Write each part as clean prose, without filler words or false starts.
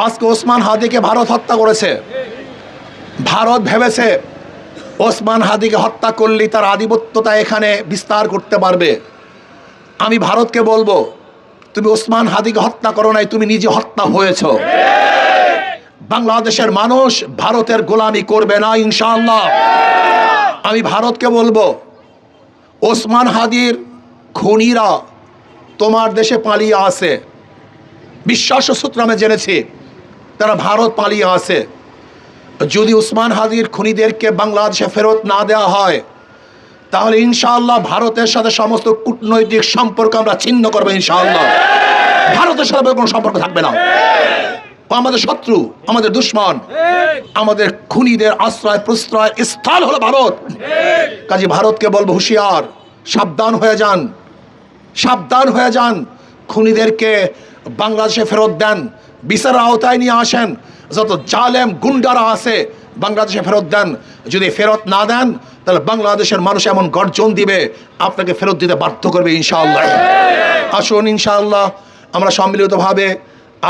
আজকে ওসমান হাদিকে ভারত হত্যা করেছে। ভারত ভেবেছে ওসমান হাদিকে হত্যা করলে তার আধিপত্যতা এখানে বিস্তার করতে পারবে। আমি ভারতকে বলবো, তুমি ওসমান হাদিকে হত্যা করো নাই, তুমি নিজে হত্যা হয়েছ। বাংলাদেশের মানুষ ভারতের গোলামি করবে না ইনশাআল্লাহ। আমি ভারতকে বলবো, ওসমান হাদির খুনিরা তোমার দেশে পালিয়ে আছে। বিশ্বাস সূত্রে আমি জেনেছি তারা ভারত পালিয়ে আছে। যদি ওসমান হাদির খুনিদেরকে বাংলাদেশে ফেরত না দেওয়া হয়, তাহলে ইনশাআল্লাহ ভারতের সাথে সমস্ত কূটনৈতিক সম্পর্ক আমরা ছিন্ন করবো ইনশাআল্লাহ। ভারতের সাথে কোনো সম্পর্ক থাকবে না। আমাদের শত্রু, আমাদের দুশ্মন, আমাদের খুনিদের আশ্রয় প্রশ্রয় স্থল হলো ভারত। কাজে ভারতকে বলবো, হুঁশিয়ার, সাবধান হয়ে যান, সাবধান হয়ে যান। খুনিদেরকে বাংলাদেশে ফেরত দেন, বিচারের আওতায় নিয়ে আসেন। যত জালেম গুন্ডারা আছে বাংলাদেশে ফেরত দেন। যদি ফেরত না দেন, তাহলে বাংলাদেশের মানুষ এমন গর্জন দিবে, আপনাকে ফেরত দিতে বাধ্য করবে ইনশাআল্লাহ। আসুন ইনশাআল্লাহ আমরা সম্মিলিতভাবে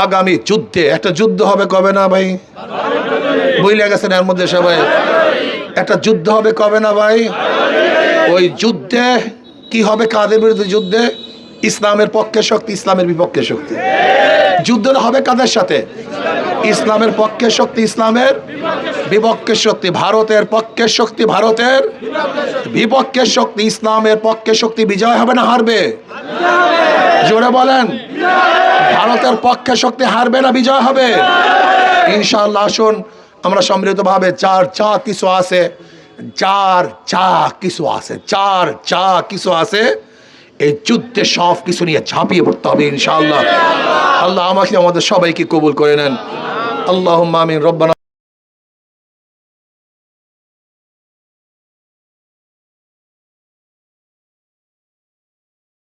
আগামী যুদ্ধে, একটা যুদ্ধ হবে কবে না ভাই, বুঝলে গেছেন এর মধ্যে সবাই, একটা যুদ্ধ হবে কবে না ভাই। ওই যুদ্ধে কি হবে, কাদের বিরুদ্ধে যুদ্ধে? ইসলামের পক্ষে শক্তি, ইসলামের বিপক্ষে শক্তি। যুদ্ধটা হবে কাদের সাথে? ইসলামের পক্ষে শক্তি, ইসলামের বিপক্ষে শক্তি। ভারতের পক্ষে শক্তি, ভারতের বিপক্ষে শক্তি। ইসলামের পক্ষে শক্তি বিজয় হবে না হারবে? জোরে বলেন। ভারতের পক্ষে শক্তি হারবে না বিজয় হবে ইনশাআল্লাহ। আসুন আমরা সম্মিলিতভাবে যার যা কিছু আছে, যার যা কিছু আছে, যার যা কিছু আছে, এই যুদ্ধে সব কিছু নিয়ে ঝাঁপিয়ে পড়তে হবে ইনশাআল্লাহ। আল্লাহ আমাকে আমাদের সবাইকে কবুল করে নেন। আল্লাহুম্মা আমিন। রব্বানা